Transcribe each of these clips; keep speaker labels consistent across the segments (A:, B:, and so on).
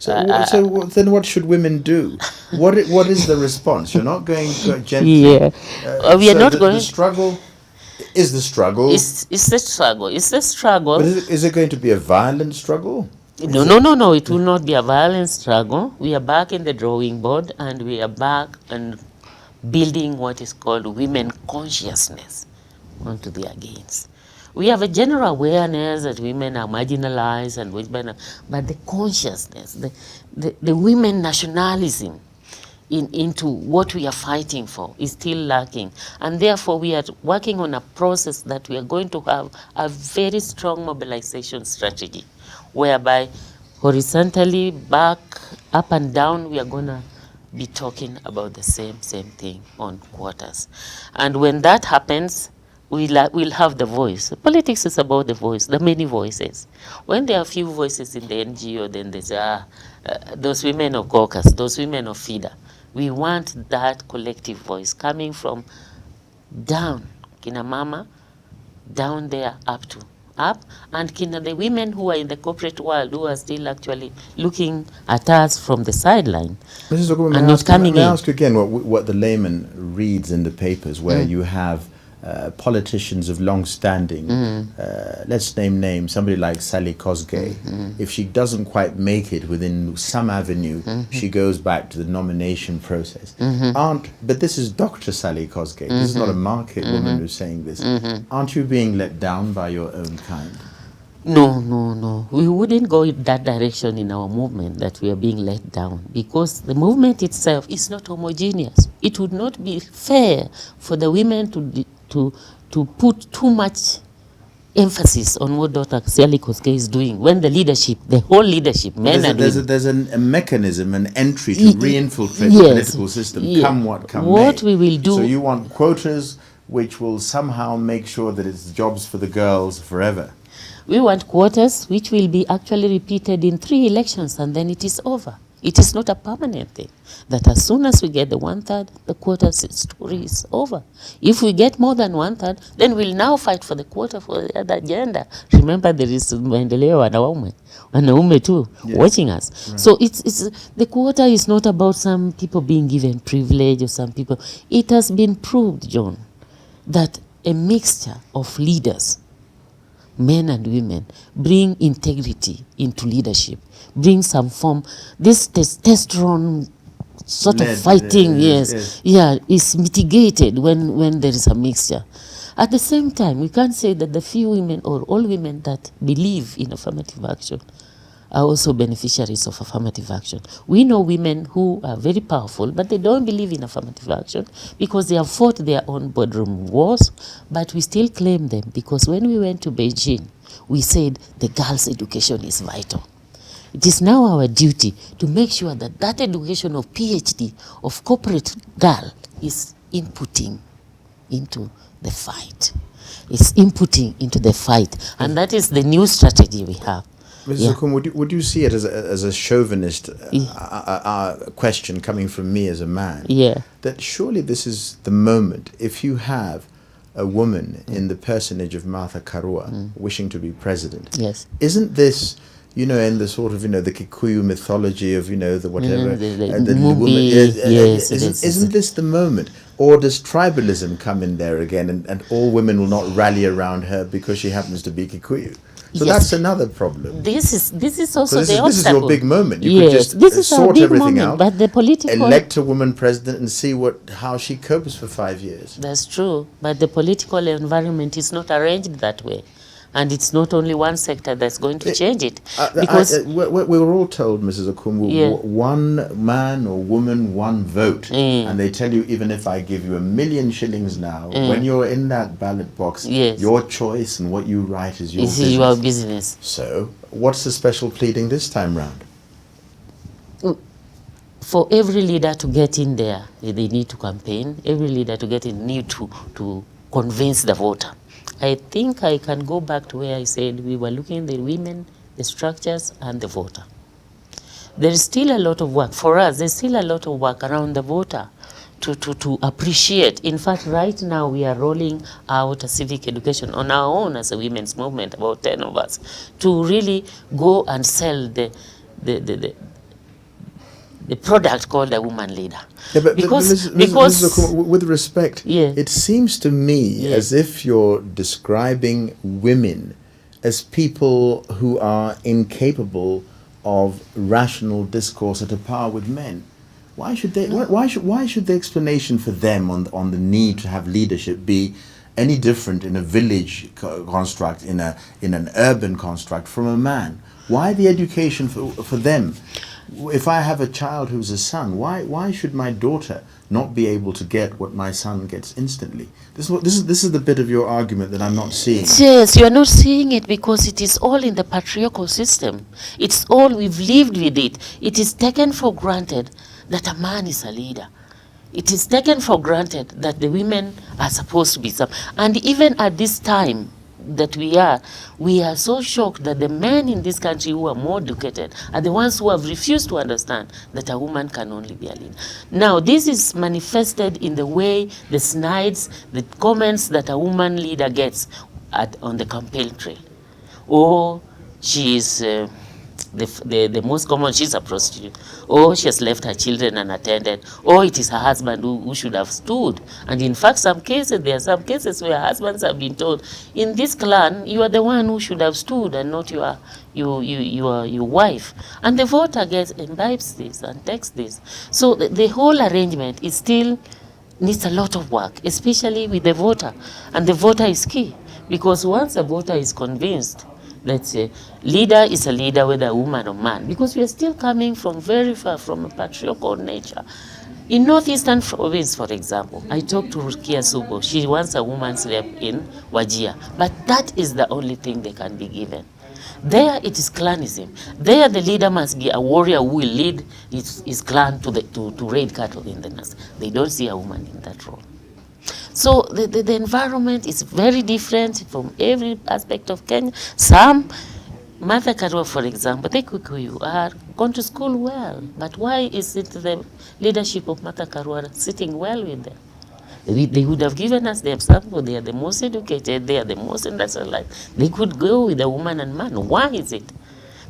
A: Then what should women do? What is the response? You're not going gently.
B: Yeah, we are not going.
A: The struggle is the struggle.
B: It's the struggle. It's the struggle.
A: But is it going to be a violent struggle?
B: No. It will not be a violent struggle. We are back in the drawing board, and we are back and building what is called women consciousness onto the against. We have a general awareness that women are marginalized and women, but the consciousness, the women nationalism into what we are fighting for is still lacking. And therefore we are working on a process that we are going to have a very strong mobilization strategy, whereby horizontally, back, up and down, we are going to be talking about the same thing on quarters. And when that happens, we'll have the voice. Politics is about the voice, the many voices. When there are few voices in the NGO, then there's those women of CAUCUS, those women of FIDA. We want that collective voice coming from down, kina mama, down there up, and kina the women who are in the corporate world who are still actually looking at us from the sideline.
A: Mrs. Okumu,
B: and not coming in.
A: May I ask again what the layman reads in the papers, where you have politicians of long standing, let's name names, somebody like Sally Kosgei. If she doesn't quite make it within some avenue, she goes back to the nomination process. But this is Dr. Sally Kosgei. This is not a market woman who's saying this. Aren't you being let down by your own kind?
B: No. We wouldn't go in that direction in our movement, that we are being let down, because the movement itself is not homogeneous. It would not be fair for the women to put too much emphasis on what Dr. Sally Kosgei is doing, when the leadership, the whole leadership, men and women.
A: There's a mechanism, an entry to re-infiltrate the political system, come what come
B: What
A: may.
B: we will do.
A: So you want quotas which will somehow make sure that it's jobs for the girls forever.
B: We want quotas which will be actually repeated in 3 elections, and then it is over. It is not a permanent thing. That as soon as we get the 1/3, the quota story is over. If we get more than 1/3, then we'll now fight for the quota for the other agenda. Remember, there is maendeleo wanaume too, watching us. Right. So it's the quota is not about some people being given privilege or some people. It has been proved, John, that a mixture of leaders, men and women, bring integrity into leadership, bring some form. This testosterone sort of fighting, is mitigated when there is a mixture. At the same time, we can't say that the few women or all women that believe in affirmative action are also beneficiaries of affirmative action. We know women who are very powerful, but they don't believe in affirmative action because they have fought their own boardroom wars, but we still claim them because when we went to Beijing, we said the girls' education is vital. It is now our duty to make sure that that education of PhD, of corporate girl, is inputting into the fight. It's inputting into the fight, and that is the new strategy we have.
A: Mrs. Okumu, would you see it as a chauvinist question coming from me as a man?
B: Yeah.
A: That surely this is the moment, if you have a woman in the personage of Martha Karua wishing to be president.
B: Yes.
A: Isn't this, in the sort of, the Kikuyu mythology of, the whatever, the woman, isn't this the moment? Or does tribalism come in there again, and all women will not rally around her because she happens to be Kikuyu? So that's another problem.
B: This is also the obstacle.
A: This is your big moment. You could just sort everything out,
B: but the political,
A: elect a woman president and see how she copes for 5 years.
B: That's true, but the political environment is not arranged that way. And it's not only one sector that's going to change it. Because
A: we were all told, Mrs. Okumu, one man or woman, one vote. And they tell you, even if I give you 1 million shillings now, when you're in that ballot box, your choice and what you write is your business.
B: Your business.
A: So, what's the special pleading this time round?
B: For every leader to get in there, they need to campaign. Every leader to get in need to convince the voter. I think I can go back to where I said we were looking at the women, the structures, and the voter. There is still a lot of work. For us, there's still a lot of work around the voter to appreciate. In fact, right now we are rolling out a civic education on our own as a women's movement, about 10 of us, to really go and sell the the product called a woman leader.
A: Yeah, but
B: because
A: Mrs. Okumu, with respect,
B: yeah.
A: it seems to me as if you're describing women as people who are incapable of rational discourse at a par with men. Why should they?
B: No.
A: Why should the explanation for them on the need to have leadership be any different in a village construct, in an urban construct, from a man? Why the education for them? If I have a child who's a son, why should my daughter not be able to get what my son gets instantly? This is the bit of your argument that I'm not seeing.
B: Yes, you are not seeing it because it is all in the patriarchal system. It's all, we've lived with it. It is taken for granted that a man is a leader. It is taken for granted that the women are supposed to be some. And even at this time that we are so shocked that the men in this country who are more educated are the ones who have refused to understand that a woman can only be a leader. Now, this is manifested in the way, the snides, the comments that a woman leader gets on the campaign trail. Or she is the most common, she's a prostitute, or she has left her children unattended, or it is her husband who should have stood. And in fact, there are some cases where husbands have been told, in this clan, you are the one who should have stood and not your wife. And the voter imbibes this and takes this. So the whole arrangement is still needs a lot of work, especially with the voter. And the voter is key, because once a voter is convinced, let's say, leader is a leader, whether a woman or man, because we are still coming from very far from a patriarchal nature. In Northeastern Province, for example, I talked to Rukia Subo. She wants a woman's rep in Wajir, but that is the only thing they can be given. There it is clanism. There the leader must be a warrior who will lead his clan to raid cattle in the north. They don't see a woman in that role. So the environment is very different from every aspect of Kenya. Some, Martha Karua, for example, the Kikuyu are gone to school well, but why is it the leadership of Martha Karua sitting well with them? They would have given us the example. They are the most educated, they are the most industrialized. They could go with a woman and man. Why is it?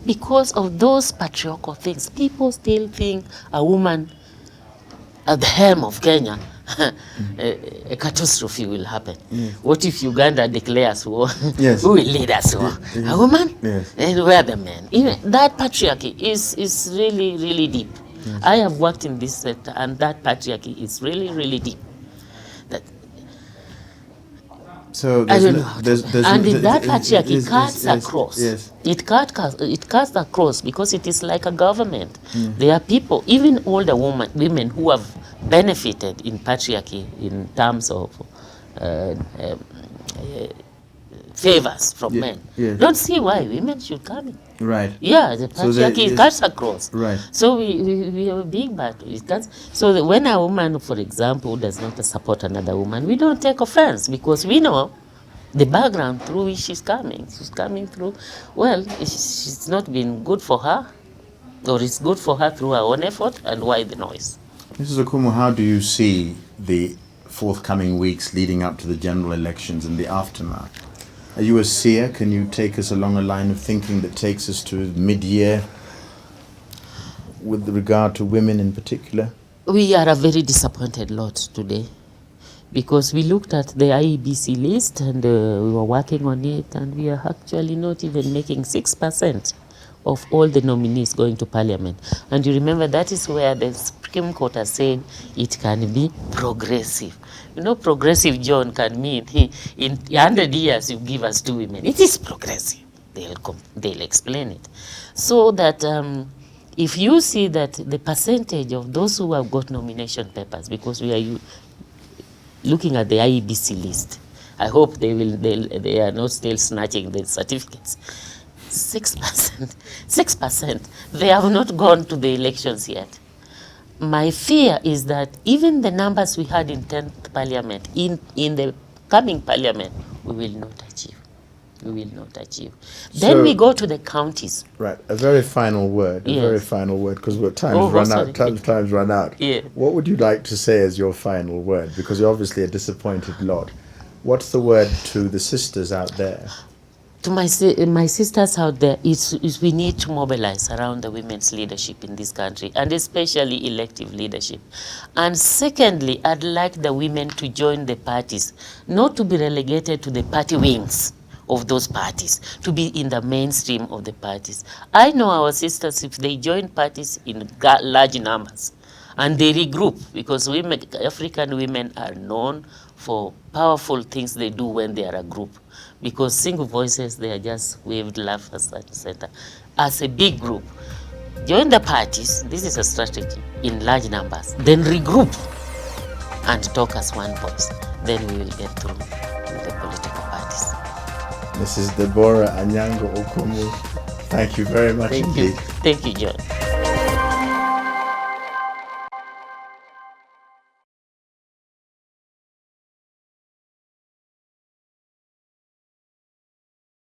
B: Because of those patriarchal things. People still think a woman at the helm of Kenya, a catastrophe will happen. Yes. What if Uganda declares war?
A: Yes.
B: Who will lead us war? Yes. A woman?
A: Yes.
B: And where are the men? Even that patriarchy is really, really deep. Yes. I have worked in this sector, and that patriarchy is really, really deep.
A: So
B: I don't know. And that patriarchy cuts across.
A: Yes.
B: It cuts across because it is like a government. There are people, even older women who have benefited in patriarchy in terms of favors from men. Yes. Don't see why women should come in.
A: Right.
B: Yeah, the patriarchy cuts across.
A: Right.
B: So we have a big battle. It cuts. So that when a woman, for example, does not support another woman, we don't take offense because we know the background through which she's coming. She's coming through, well, it's not been good for her, or it's good for her through her own effort, and why the noise?
A: Mrs. Okumu, how do you see the forthcoming weeks leading up to the general elections and the aftermath? Are you a seer? Can you take us along a line of thinking that takes us to mid-year with regard to women in particular?
B: We are a very disappointed lot today because we looked at the IEBC list and we were working on it, and we are actually not even making 6% of all the nominees going to parliament. And you remember that is where the Supreme Court has said it can be progressive. You know, progressive, John, can mean in 100 years you give us 2 women. It is progressive. They'll explain it. So that if you see that the percentage of those who have got nomination papers, because we are looking at the IEBC list, I hope they are not still snatching the certificates. 6%. 6%. They have not gone to the elections yet. My fear is that even the numbers we had in 10th parliament, in the coming parliament, we will not achieve. We will not achieve. Then so, we go to the counties.
A: Right. A very final word.
B: Yes.
A: A very final word, because time's run out.
B: Yeah.
A: What would you like to say as your final word? Because you're obviously a disappointed lot. What's the word to the sisters out there?
B: To my sisters out there, is we need to mobilize around the women's leadership in this country, and especially elective leadership. And secondly, I'd like the women to join the parties, not to be relegated to the party wings of those parties, to be in the mainstream of the parties. I know our sisters, if they join parties in large numbers, and they regroup, because women, African women are known for powerful things they do when they are a group, because single voices, they are just waved, laughers, etc. As a big group, join the parties, this is a strategy, in large numbers, then regroup and talk as one voice. Then we will get through with the political parties.
A: Mrs. Deborah Okumu, thank you very much indeed.
B: Thank you, John.